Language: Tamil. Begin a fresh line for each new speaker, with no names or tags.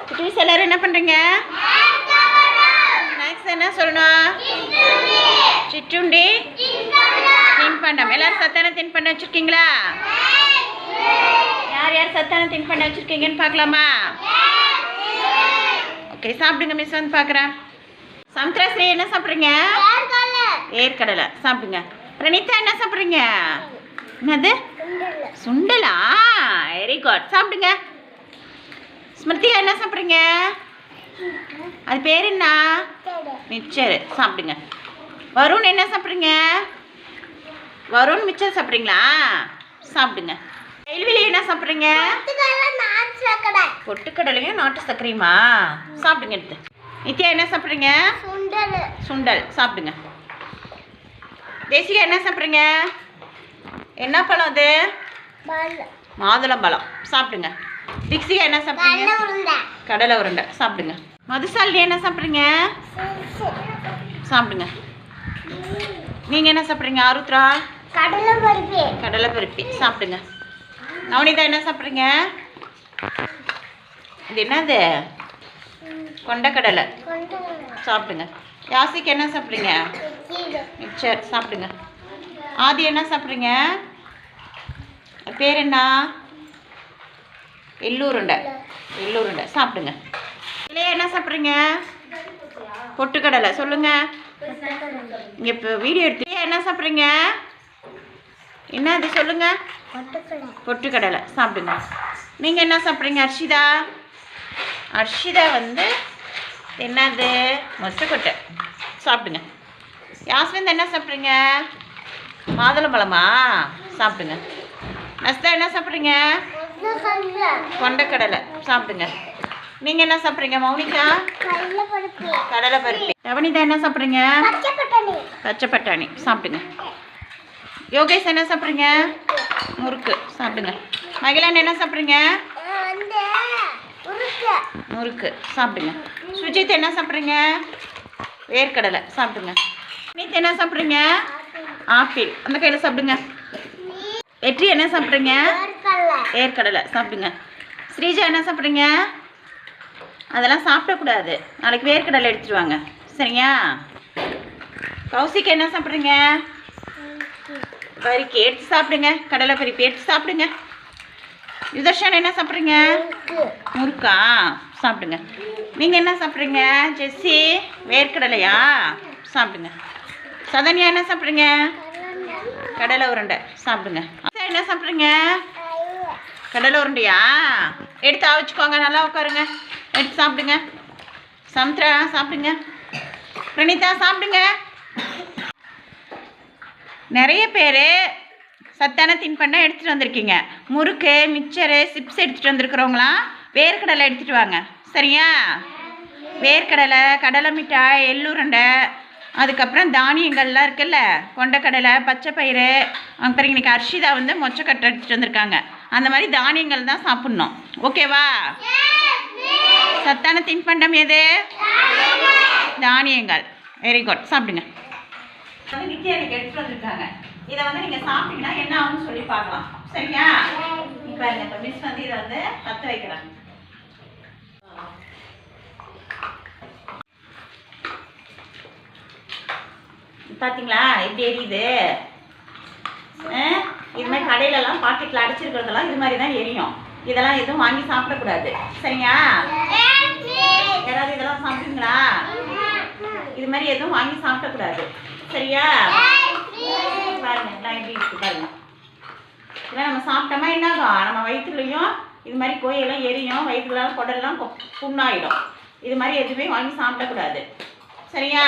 குட்டீஸ் எல்லாரும் என்ன பண்ணுறீங்க? ஸ்நாக்ஸ் என்ன சொல்லணும்? சிற்றுண்டி தின்பண்டம். எல்லாரும் சத்தான தின்பண்டம் வச்சுருக்கீங்களா? யார் யார் சத்தான தின்பண்டம் வச்சுருக்கீங்கன்னு பார்க்கலாமா? ஓகே, சாப்பிடுங்க. மிஸ் வந்து பார்க்குறேன். சமுத்திராஸ்ரீ என்ன சாப்பிட்றீங்க? ஏற்கடலை சாப்பிடுங்க. பிரணிதா என்ன சாப்பிட்றீங்க? என்னது? சுண்டலா? வெரி குட், சாப்பிடுங்க. ஸ்மிருதியா என்ன சாப்பிட்றீங்க? அது பேர் என்ன? மிச்சர், சாப்பிடுங்க. வருண் என்ன சாப்பிட்றீங்க? வருண் மிச்சர் சாப்பிட்றீங்களா? சாப்பிடுங்க. கேள்வியில என்ன சாப்பிட்றீங்க? பொட்டுக்கடலையும் நாட்டு சர்க்கரையுமா? சாப்பிடுங்க. எடுத்து நித்யா என்ன சாப்பிட்றீங்க? சுண்டல், சாப்பிடுங்க. தேசிகா என்ன சாப்பிட்றீங்க? என்ன பழம் அது? மாதுளம்பழம், சாப்பிடுங்க. திக்ஸிகா என்ன சாப்பிட்றீங்க? கடலை உருண்டை, சாப்பிடுங்க. மதுசாலினி என்ன சாப்பிட்றீங்க? சாப்பிடுங்க. நீங்கள் என்ன சாப்பிட்றீங்க? ஆருத்ரா? கடலை பருப்பி, சாப்பிடுங்க. நவனிதா என்ன சாப்பிட்றீங்க? இது என்னது? கொண்டக்கடலை, சாப்பிடுங்க. யாசிக்கு என்ன சாப்பிட்றீங்க? மிக்சர், சாப்பிடுங்க. ஆதி என்ன சாப்பிட்றீங்க? பேர் என்ன? எள்ளூருண்டை, சாப்பிடுங்க. இல்லையா என்ன சாப்பிட்றீங்க? பொட்டுக்கடலை, சொல்லுங்க. இங்கே இப்போ வீடியோ எடுத்து என்ன சாப்பிட்றீங்க? என்ன அது சொல்லுங்க? பொட்டுக்கடலை, சாப்பிடுங்க. நீங்கள் என்ன சாப்பிட்றீங்க? அர்ஷிதா வந்து என்னது? மொச்சக்கொட்டை, சாப்பிடுங்க. யாஸ்மின் என்ன சாப்பிட்றீங்க? மாதுளம்பழமா? சாப்பிடுங்க. நஸ்தா என்ன சாப்பிட்றீங்க? கொண்டக்கடலை, சாப்பிடுங்க. நீங்கள் என்ன சாப்பிட்றீங்க? மௌனிகா? கடலை பருப்பி. ரவனிதா என்ன சாப்பிட்றீங்க? பச்சை பட்டாணி, சாப்பிடுங்க. யோகேஷ் என்ன சாப்பிட்றீங்க? முறுக்கு, சாப்பிடுங்க. மகிழன் என்ன சாப்பிட்றீங்க? முறுக்கு, சாப்பிடுங்க. சுஜித் என்ன சாப்பிட்றீங்க? வேர்க்கடலை, சாப்பிடுங்க. நீத் என்ன சாப்பிட்றீங்க? ஆப்பிள், அந்த கையில் சாப்பிடுங்க. வெற்றி என்ன சாப்பிட்றீங்க? வேர்க்கடலை, சாப்பிடுங்க. ஸ்ரீஜா என்ன சாப்பிட்றீங்க? அதெல்லாம் சாப்பிடக்கூடாது, நாளைக்கு வேர்க்கடலை எடுத்துருவாங்க, சரியா? கௌசிக் என்ன சாப்பிட்றீங்க? பருக்கி, எடுத்து சாப்பிடுங்க. கடலை பருப்பி எடுத்து சாப்பிடுங்க. யுதர்ஷன் என்ன சாப்பிட்றீங்க? முறுக்கா? சாப்பிடுங்க. நீங்கள் என்ன சாப்பிட்றீங்க? ஜெஸ்ஸி? வேர்க்கடலையா? சாப்பிடுங்க. சதன்யா என்ன சாப்பிட்றீங்க? கடலை உருண்டை, சாப்பிடுங்க. என்ன சாப்பிட்றீங்க? கடலை உருண்டையா? எடுத்து அவிச்சுக்கோங்க, நல்லா உட்காருங்க. எடுத்து சாப்பிடுங்க. சமுத்ரா சாப்பிடுங்க. பிரணிதா சாப்பிடுங்க. நிறைய பேர் சத்தான தின்பண்டம் எடுத்துகிட்டு வந்திருக்கீங்க. முறுக்கு, மிக்சரு, சிப்ஸ் எடுத்துகிட்டு வந்திருக்கிறவங்களாம் வேர்க்கடலை எடுத்துகிட்டு வாங்க, சரியா? வேர்க்கடலை, கடலை மிட்டாய், எள்ளுருண்டை, அதுக்கப்புறம் தானியங்கள்லாம் இருக்குல்ல, கொண்டக்கடலை, பச்சை பயிறு, அப்புறம் இன்றைக்கி அர்ஷிதா வந்து மொச்சக்கட்டை எடுத்துகிட்டு வந்திருக்காங்க. அந்த மாதிரி தானியங்கள் தான் சாப்பிட்ணும், ஓகேவா? சத்தான தின்பண்டம் எது? தானியங்கள். வெரி குட், சாப்பிடுங்க. வந்து நித்யா எனக்கு எடுத்துகிட்டு வந்திருக்காங்க. இதை வந்து நீங்கள் சாப்பிட்டீங்கன்னா என்ன ஆகும்னு சொல்லி பார்க்கலாம், சரியா? இப்போ இப்போ மிஸ் வந்து இதை வந்து பற்ற வைக்கிறாங்க. பார்த்தீங்களா எப்படி எரியுது? இது மாதிரி கடையிலலாம் பாக்கெட்டில் அடிச்சிருக்கிறதெல்லாம் இது மாதிரி தான் எரியும். இதெல்லாம் எதுவும் வாங்கி சாப்பிடக்கூடாது, சரியா? யாராவது இதெல்லாம் சாப்பிடுங்களா? இது மாதிரி எதுவும் வாங்கி சாப்பிடக்கூடாது, சரியா? பாருங்க எல்லாம் எப்படி இருக்கு பாருங்க. இதெல்லாம் நம்ம சாப்பிட்டோமா என்ன ஆகும்? நம்ம வயிற்றுலையும் இது மாதிரி கோயெல்லாம் எரியும், வயிற்றுலாம் குடல்லாம் புண்ணாயிடும். இது மாதிரி எதுவுமே வாங்கி சாப்பிடக்கூடாது, சரியா?